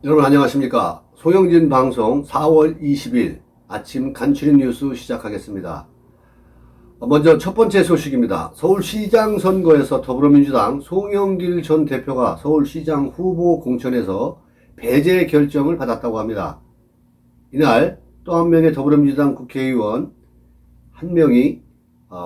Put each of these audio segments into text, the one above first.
여러분 안녕하십니까. 송영진 방송 4월 20일 아침 간추린 뉴스 시작하겠습니다. 먼저 첫 번째 소식입니다. 서울시장 선거에서 더불어민주당 송영길 전 대표가 서울시장 후보 공천에서 배제 결정을 받았다고 합니다. 이날 또 한 명의 더불어민주당 국회의원 한 명이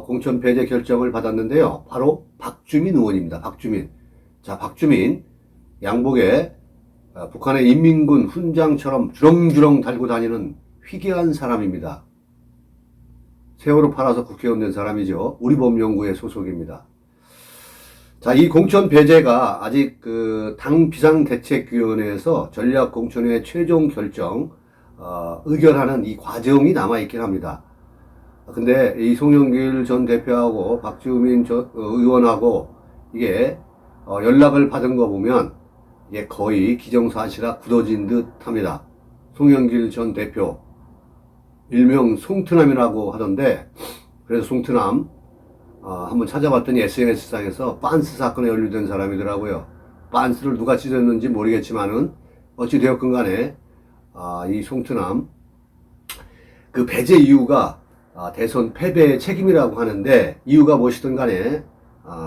공천 배제 결정을 받았는데요. 바로 박주민 의원입니다. 박주민. 자, 박주민 양복에 북한의 인민군 훈장처럼 주렁주렁 달고 다니는 희귀한 사람입니다. 세월호 팔아서 국회의원 된 사람이죠. 우리법연구회 소속입니다. 자, 이 공천 배제가 아직 당 비상대책위원회에서 전략공천의 최종 결정, 의결하는 이 과정이 남아있긴 합니다. 근데 이 송영길 전 대표하고 박주민 전 의원하고 이게 연락을 받은 거 보면 이게 거의 기정사실화 굳어진 듯 합니다. 송영길 전 대표, 일명 송트남이라고 하던데, 그래서 송트남, 한번 찾아봤더니 SNS상에서 빤스 사건에 연루된 사람이더라고요. 빤스를 누가 찢었는지 모르겠지만은, 어찌되었건 간에, 이 송트남, 그 배제 이유가, 대선 패배의 책임이라고 하는데, 이유가 무엇이든 간에,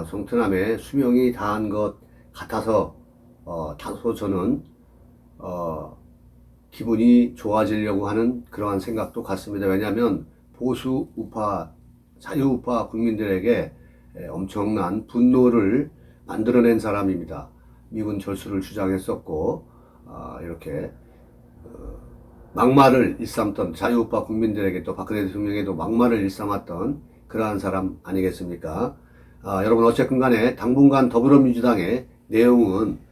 송트남의 수명이 다한 것 같아서, 다소 저는 기분이 좋아지려고 하는 그러한 생각도 같습니다. 왜냐하면 보수 우파, 자유 우파 국민들에게 엄청난 분노를 만들어낸 사람입니다. 미군 철수를 주장했었고 이렇게 막말을 일삼던 자유 우파 국민들에게 또 박근혜 대통령에게도 막말을 일삼았던 그러한 사람 아니겠습니까? 여러분 어쨌든 간에 당분간 더불어민주당의 내용은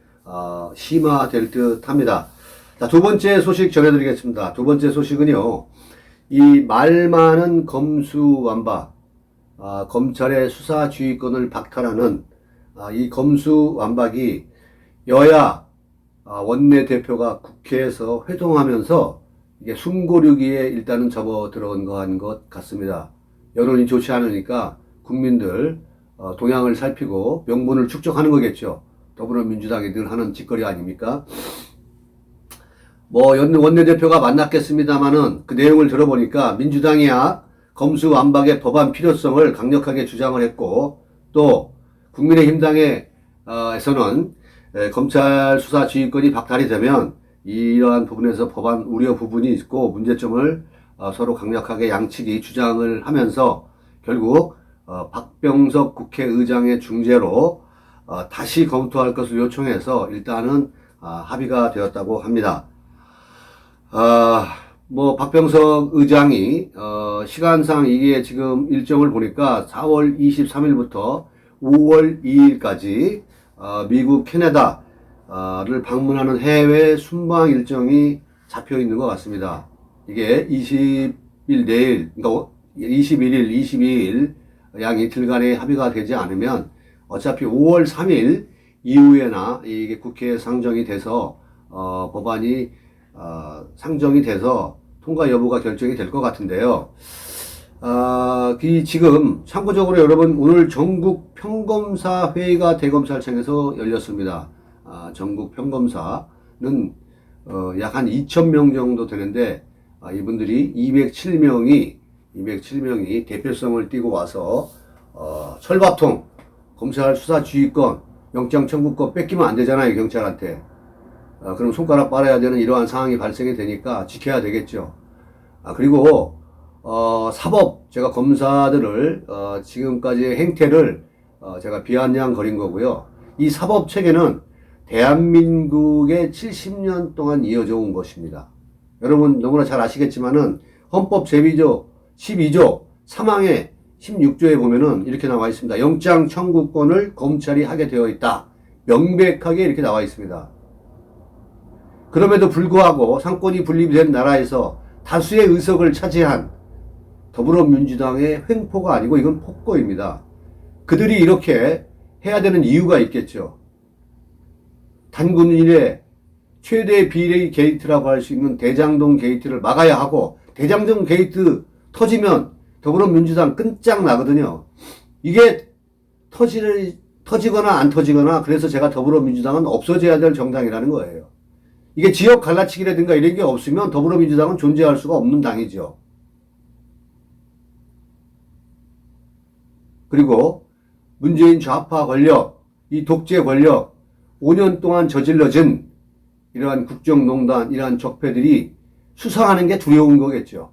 심화될 듯 합니다. 자, 두 번째 소식 전해드리겠습니다. 두 번째 소식은요, 이 말 많은 검수완박, 검찰의 수사지휘권을 박탈하는 이 검수완박이 여야 원내대표가 국회에서 회동하면서 이게 숨고르기에 일단은 접어들어온 것 같습니다. 여론이 좋지 않으니까 국민들 동향을 살피고 명분을 축적하는 거겠죠. 더불어민주당이 늘 하는 짓거리 아닙니까? 뭐 원내대표가 만났겠습니다마는 그 내용을 들어보니까 민주당이야 검수완박의 법안 필요성을 강력하게 주장을 했고, 또 국민의힘당에서는 검찰 수사 지휘권이 박탈이 되면 이러한 부분에서 법안 우려 부분이 있고 문제점을 서로 강력하게 양측이 주장을 하면서 결국 박병석 국회의장의 중재로 다시 검토할 것을 요청해서 일단은 합의가 되었다고 합니다. 뭐 박병석 의장이 시간상 이게 지금 일정을 보니까 4월 23일부터 5월 2일까지 미국 캐나다를 방문하는 해외 순방 일정이 잡혀 있는 것 같습니다. 이게 20일 내일, 그러니까 21일, 22일 약 이틀간의 합의가 되지 않으면 어차피 5월 3일 이후에나 이게 국회에 상정이 돼서 법안이 상정이 돼서 통과 여부가 결정이 될 것 같은데요. 지금 참고적으로 여러분 오늘 전국 평검사 회의가 대검찰청에서 열렸습니다. 전국 평검사는 약 한 2,000명 정도 되는데 이분들이 207명이 대표성을 띠고 와서 철밥통 검찰 수사 지휘권, 영장 청구권 뺏기면 안 되잖아요, 경찰한테. 그럼 손가락 빨아야 되는 이러한 상황이 발생이 되니까 지켜야 되겠죠. 그리고 사법, 제가 검사들을 지금까지의 행태를 제가 비아냥거린 거고요. 이 사법 체계는 대한민국의 70년 동안 이어져 온 것입니다. 여러분 너무나 잘 아시겠지만은 헌법 제2조 12조 3항에 16조에 보면은 이렇게 나와 있습니다. 영장 청구권을 검찰이 하게 되어 있다. 명백하게 이렇게 나와 있습니다. 그럼에도 불구하고 상권이 분립된 나라에서 다수의 의석을 차지한 더불어민주당의 횡포가 아니고 이건 폭거입니다. 그들이 이렇게 해야 되는 이유가 있겠죠. 단군 일에 최대 비례 게이트라고 할 수 있는 대장동 게이트를 막아야 하고, 대장동 게이트 터지면 더불어민주당 끝장나거든요. 이게 터지거나 안 터지거나, 그래서 제가 더불어민주당은 없어져야 될 정당이라는 거예요. 이게 지역 갈라치기라든가 이런 게 없으면 더불어민주당은 존재할 수가 없는 당이죠. 그리고 문재인 좌파 권력, 이 독재 권력, 5년 동안 저질러진 이러한 국정농단, 이러한 적폐들이 수사하는 게 두려운 거겠죠.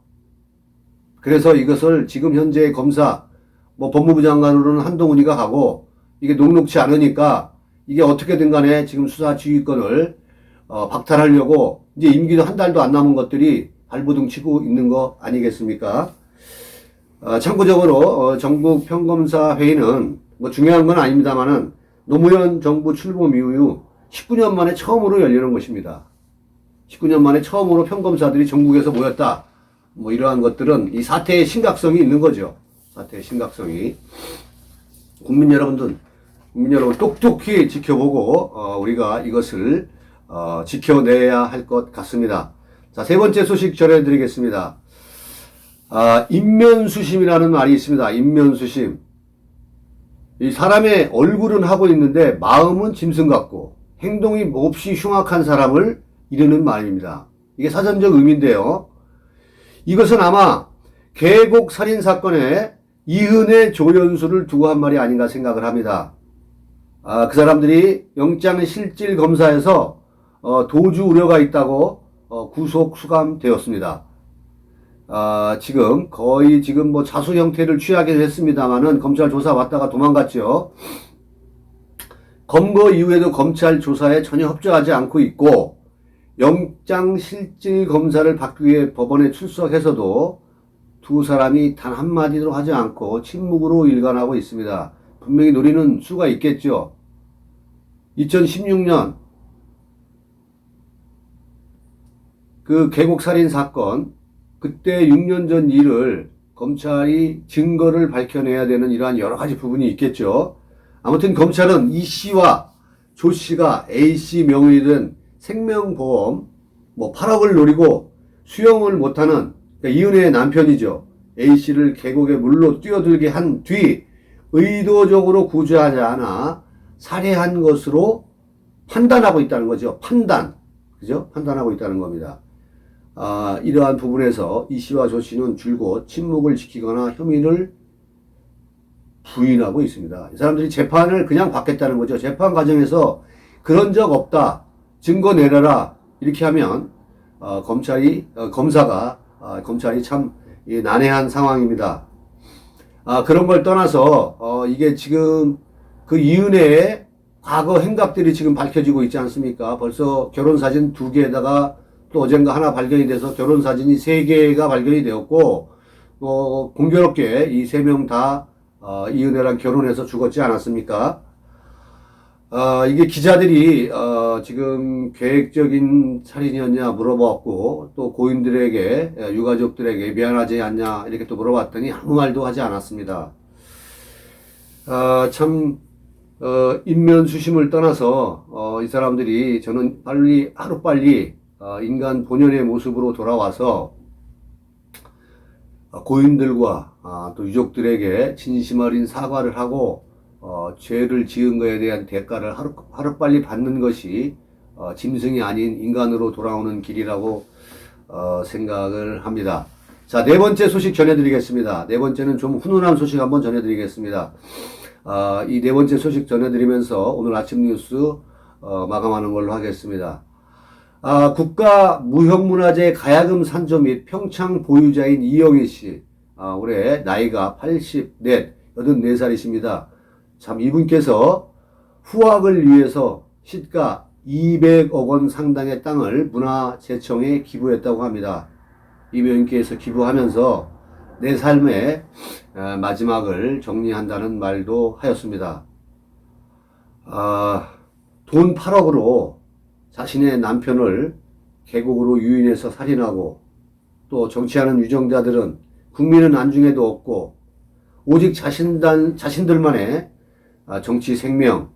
그래서 이것을 지금 현재 검사, 법무부 장관으로는 한동훈이가 하고, 이게 녹록치 않으니까 이게 어떻게든 간에 지금 수사 지휘권을 박탈하려고 이제 임기도 한 달도 안 남은 것들이 발버둥 치고 있는 거 아니겠습니까? 참고적으로 전국 평검사 회의는 중요한 건 아닙니다만은 노무현 정부 출범 이후 19년 만에 처음으로 열리는 것입니다. 19년 만에 처음으로 평검사들이 전국에서 모였다. 이러한 것들은 이 사태의 심각성이 있는 거죠. 사태의 심각성이. 국민 여러분 똑똑히 지켜보고 우리가 이것을 지켜내야 할 것 같습니다. 자, 세 번째 소식 전해드리겠습니다. 인면수심이라는 말이 있습니다. 인면수심. 이 사람의 얼굴은 하고 있는데 마음은 짐승 같고 행동이 몹시 흉악한 사람을 이르는 말입니다. 이게 사전적 의미인데요. 이것은 아마 계곡 살인 사건에 이은혜 조연수를 두고 한 말이 아닌가 생각을 합니다. 그 사람들이 영장실질 검사에서 도주 우려가 있다고 구속 수감되었습니다. 지금 거의 자수 형태를 취하게 됐습니다만은 검찰 조사 받다가 도망갔죠. 검거 이후에도 검찰 조사에 전혀 협조하지 않고 있고 영장실질 검사를 받기 위해 법원에 출석해서도 두 사람이 단 한마디도 하지 않고 침묵으로 일관하고 있습니다. 분명히 노리는 수가 있겠죠. 2016년 그 계곡살인 사건, 그때 6년 전 일을 검찰이 증거를 밝혀내야 되는 이러한 여러 가지 부분이 있겠죠. 아무튼 검찰은 이 씨와 조 씨가 A 씨 명의이 된 생명보험 8억을 노리고 수용을 못하는, 그러니까 이은혜의 남편이죠. A 씨를 계곡에 물로 뛰어들게 한 뒤 의도적으로 구조하지 않아 살해한 것으로 판단하고 있다는 거죠. 그죠? 판단하고 있다는 겁니다. 이러한 부분에서 이 씨와 조 씨는 줄곧 침묵을 지키거나 혐의를 부인하고 있습니다. 이 사람들이 재판을 그냥 받겠다는 거죠. 재판 과정에서 그런 적 없다, 증거 내려라, 이렇게 하면 검찰이 참 난해한 상황입니다. 그런 걸 떠나서 이게 지금 그 이은혜의 과거 행각들이 지금 밝혀지고 있지 않습니까? 벌써 결혼사진 2개에다가 또 어젠가 하나 발견이 돼서 결혼사진이 3개가 발견이 되었고, 공교롭게 이 3명 다 이은혜랑 결혼해서 죽었지 않았습니까? 이게 기자들이 지금 계획적인 살인이었냐 물어봤고, 또 고인들에게, 유가족들에게 미안하지 않냐 이렇게 또 물어봤더니 아무 말도 하지 않았습니다. 인면수심을 떠나서 이 사람들이, 저는 하루빨리 인간 본연의 모습으로 돌아와서 고인들과 또 유족들에게 진심 어린 사과를 하고 죄를 지은 것에 대한 대가를 하루빨리 받는 것이 짐승이 아닌 인간으로 돌아오는 길이라고 생각을 합니다. 자, 네 번째 소식 전해드리겠습니다. 네 번째는 좀 훈훈한 소식 한번 전해드리겠습니다. 이 네 번째 소식 전해드리면서 오늘 아침 뉴스 마감하는 걸로 하겠습니다. 국가 무형문화재 가야금 산조 및 평창 보유자인 이영희 씨, 올해 나이가 84살이십니다. 참, 이분께서 후학을 위해서 시가 200억 원 상당의 땅을 문화재청에 기부했다고 합니다. 이분께서 기부하면서 내 삶의 마지막을 정리한다는 말도 하였습니다. 돈 8억으로 자신의 남편을 계곡으로 유인해서 살인하고, 또 정치하는 유정자들은 국민은 안중에도 없고 오직 자신들만의 정치 생명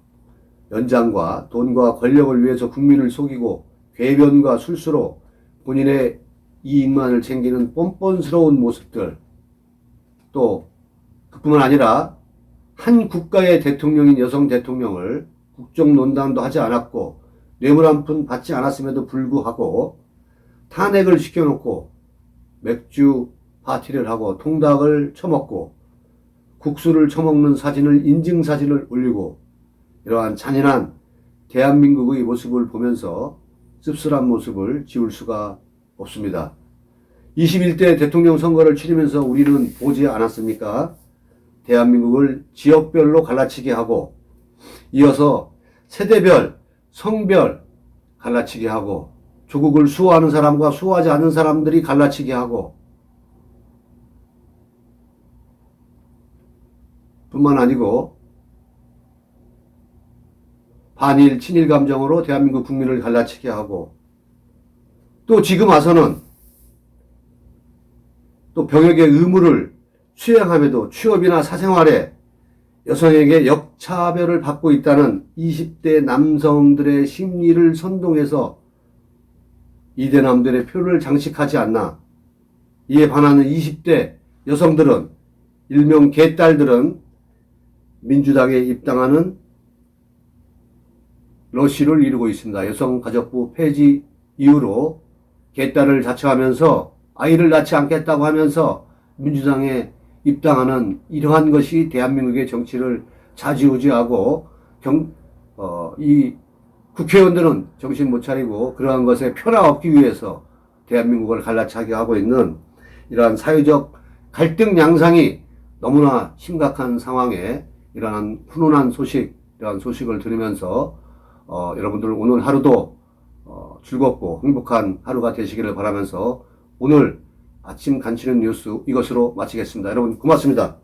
연장과 돈과 권력을 위해서 국민을 속이고 궤변과 술수로 본인의 이익만을 챙기는 뻔뻔스러운 모습들, 또 그뿐만 아니라 한 국가의 대통령인 여성 대통령을 국정농단도 하지 않았고 뇌물 한 푼 받지 않았음에도 불구하고 탄핵을 시켜놓고 맥주 파티를 하고 통닭을 처먹고 국수를 처먹는 사진을 인증사진을 올리고 이러한 잔인한 대한민국의 모습을 보면서 씁쓸한 모습을 지울 수가 없습니다. 21대 대통령 선거를 치르면서 우리는 보지 않았습니까? 대한민국을 지역별로 갈라치게 하고 이어서 세대별, 성별 갈라치게 하고 조국을 수호하는 사람과 수호하지 않는 사람들이 갈라치게 하고 뿐만 아니고 반일, 친일 감정으로 대한민국 국민을 갈라치게 하고 또 지금 와서는 또 병역의 의무를 수행함에도 취업이나 사생활에 여성에게 역차별을 받고 있다는 20대 남성들의 심리를 선동해서 이대남들의 표를 장식하지 않나. 이에 반하는 20대 여성들은 일명 개딸들은 민주당에 입당하는 러쉬를 이루고 있습니다. 여성가족부 폐지 이후로 개딸을 자처하면서 아이를 낳지 않겠다고 하면서 민주당에 입당하는 이러한 것이 대한민국의 정치를 좌지우지하고 이 국회의원들은 정신 못 차리고 그러한 것에 표나 얻기 위해서 대한민국을 갈라차게 하고 있는 이러한 사회적 갈등 양상이 너무나 심각한 상황에 이러한 훈훈한 소식, 이러한 소식을 들으면서 여러분들 오늘 하루도 즐겁고 행복한 하루가 되시기를 바라면서 오늘 아침 간추린 뉴스 이것으로 마치겠습니다. 여러분 고맙습니다.